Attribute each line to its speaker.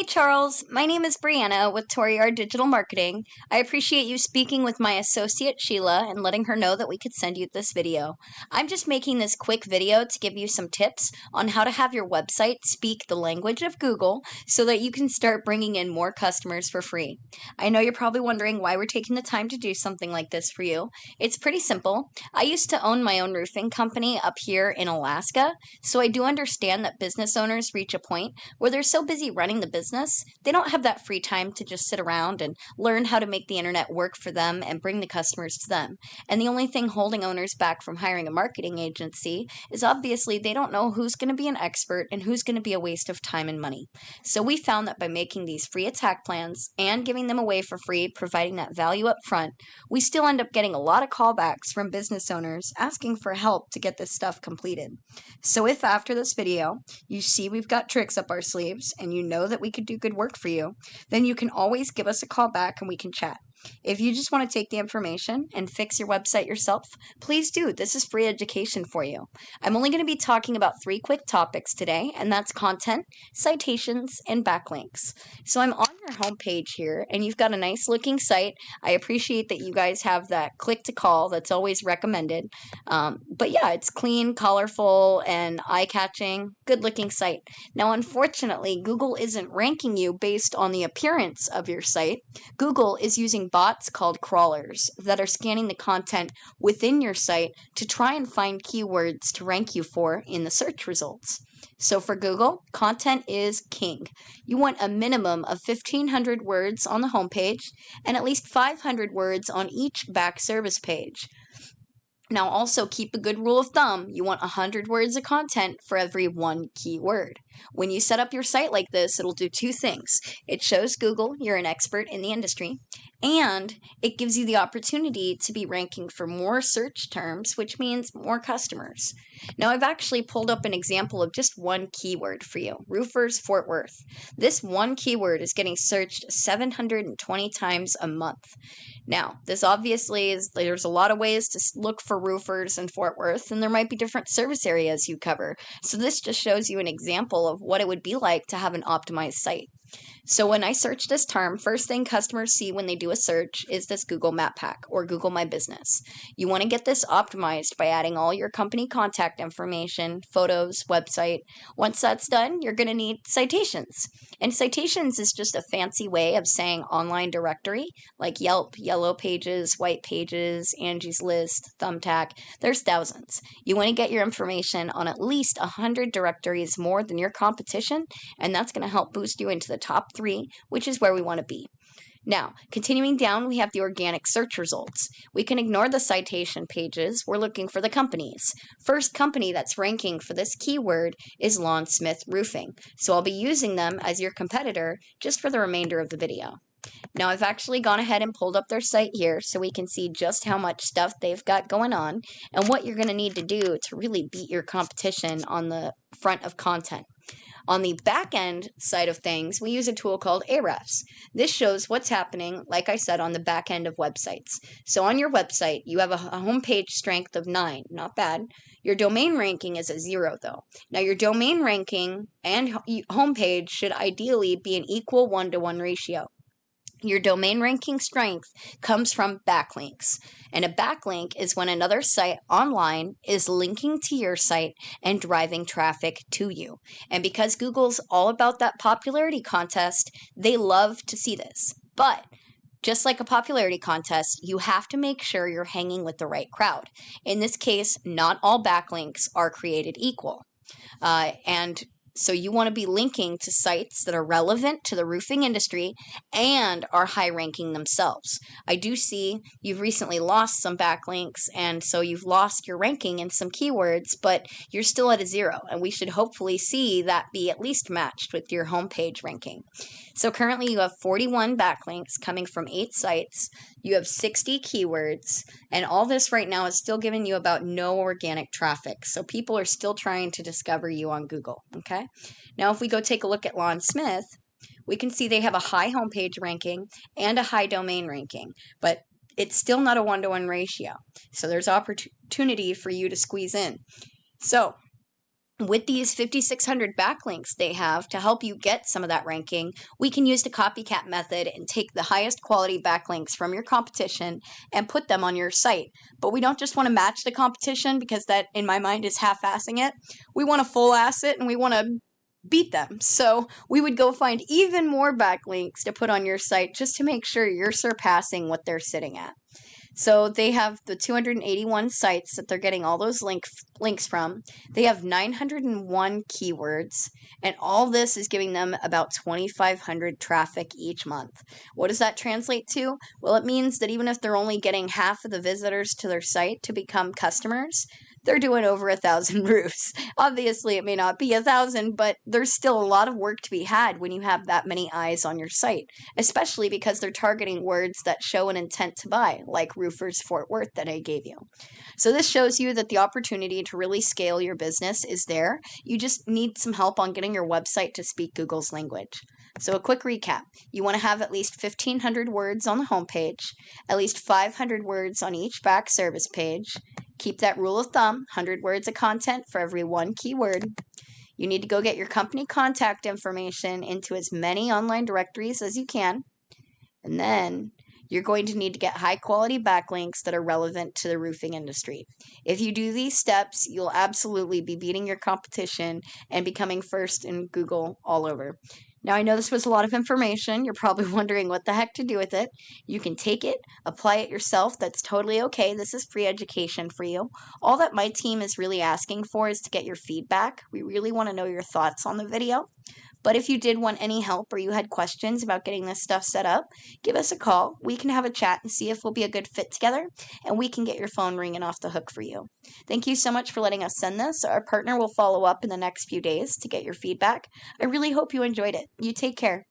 Speaker 1: Hey Charles, my name is Brianna with Toriar Digital Marketing. I appreciate you speaking with my associate Sheila and letting her know that we could send you this video. I'm just making this quick video to give you some tips on how to have your website speak the language of Google so that you can start bringing in more customers for free. I know you're probably wondering why we're taking the time to do something like this for you. It's pretty simple. I used to own my own roofing company up here in Alaska, so I do understand that business owners reach a point where they're so busy running the business, they don't have that free time to just sit around and learn how to make the internet work for them and bring the customers to them. And the only thing holding owners back from hiring a marketing agency is obviously they don't know who's going to be an expert and who's going to be a waste of time and money. So we found that by making these free attack plans and giving them away for free, providing that value up front, we still end up getting a lot of callbacks from business owners asking for help to get this stuff completed. So if after this video you see we've got tricks up our sleeves and you know that we could do good work for you, then you can always give us a call back and we can chat. If you just want to take the information and fix your website yourself, please do. This is free education for you. I'm only going to be talking about 3 quick topics today, and that's content, citations, and backlinks. So I'm on your homepage here, and you've got a nice looking site. I appreciate that you guys have that click to call. That's always recommended. But yeah, it's clean, colorful, and eye-catching, good-looking site. Now, unfortunately, Google isn't ranking you based on the appearance of your site. Google is using bots called crawlers that are scanning the content within your site to try and find keywords to rank you for in the search results. So for Google, content is king. You want a minimum of 1,500 words on the homepage and at least 500 words on each back service page. Now also keep a good rule of thumb. You want 100 words of content for every 1 keyword. When you set up your site like this, it'll do 2 things. It shows Google you're an expert in the industry, and it gives you the opportunity to be ranking for more search terms, which means more customers. Now I've actually pulled up an example of just one keyword for you, roofers Fort Worth. This one keyword is getting searched 720 times a month. Now, this obviously is, there's a lot of ways to look for roofers in Fort Worth, and there might be different service areas you cover. So this just shows you an example of what it would be like to have an optimized site. So when I search this term, first thing customers see when they do a search is this Google Map Pack or Google My Business. You want to get this optimized by adding all your company contact information, photos, website. Once that's done, you're going to need citations. And citations is just a fancy way of saying online directory, like Yelp, Yellow Pages, White Pages, Angie's List, Thumbtack. There's thousands. You want to get your information on at least 100 directories more than your competition, and that's going to help boost you into the top 3, which is where we want to be. Now, continuing down, we have the organic search results. We can ignore the citation pages. We're looking for the companies. First company that's ranking for this keyword is Lawn Smith Roofing. So I'll be using them as your competitor just for the remainder of the video. Now, I've actually gone ahead and pulled up their site here so we can see just how much stuff they've got going on and what you're going to need to do to really beat your competition on the front of content. On the back end side of things, we use a tool called Ahrefs. This shows what's happening, like I said, on the back end of websites. So on your website, you have a homepage strength of 9, not bad. Your domain ranking is a 0 though. Now your domain ranking and homepage should ideally be an equal 1-to-1 ratio. Your domain ranking strength comes from backlinks, and a backlink is when another site online is linking to your site and driving traffic to you. And because Google's all about that popularity contest, they love to see this. But just like a popularity contest, you have to make sure you're hanging with the right crowd. In this case, not all backlinks are created equal. So you want to be linking to sites that are relevant to the roofing industry and are high ranking themselves. I do see you've recently lost some backlinks, and so you've lost your ranking in some keywords, but you're still at a 0, and we should hopefully see that be at least matched with your homepage ranking. So currently you have 41 backlinks coming from 8 sites. You have 60 keywords, and all this right now is still giving you about no organic traffic. So people are still trying to discover you on Google, okay? Now if we go take a look at Lawn Smith, we can see they have a high homepage ranking and a high domain ranking, but it's still not a 1-to-1 ratio. So there's opportunity for you to squeeze in. So With these 5,600 backlinks they have to help you get some of that ranking, we can use the copycat method and take the highest quality backlinks from your competition and put them on your site. But we don't just want to match the competition, because that, in my mind, is half-assing it. We want to full-ass it, and we want to beat them. So we would go find even more backlinks to put on your site just to make sure you're surpassing what they're sitting at. So they have the 281 sites that they're getting all those links from. They have 901 keywords, and all this is giving them about 2,500 traffic each month. What does that translate to? Well, it means that even if they're only getting half of the visitors to their site to become customers, they're doing over 1,000 roofs. Obviously, it may not be 1,000, but there's still a lot of work to be had when you have that many eyes on your site, especially because they're targeting words that show an intent to buy, like Roofers Fort Worth that I gave you. So this shows you that the opportunity to really scale your business is there. You just need some help on getting your website to speak Google's language. So a quick recap. You want to have at least 1,500 words on the homepage, at least 500 words on each back service page. Keep that rule of thumb, 100 words of content for every one keyword. You need to go get your company contact information into as many online directories as you can. And then you're going to need to get high quality backlinks that are relevant to the roofing industry. If you do these steps, you'll absolutely be beating your competition and becoming first in Google all over. Now, I know this was a lot of information. You're probably wondering what the heck to do with it. You can take it, apply it yourself. That's totally okay. This is free education for you. All that my team is really asking for is to get your feedback. We really want to know your thoughts on the video. But if you did want any help or you had questions about getting this stuff set up, give us a call. We can have a chat and see if we'll be a good fit together, and we can get your phone ringing off the hook for you. Thank you so much for letting us send this. Our partner will follow up in the next few days to get your feedback. I really hope you enjoyed it. You take care.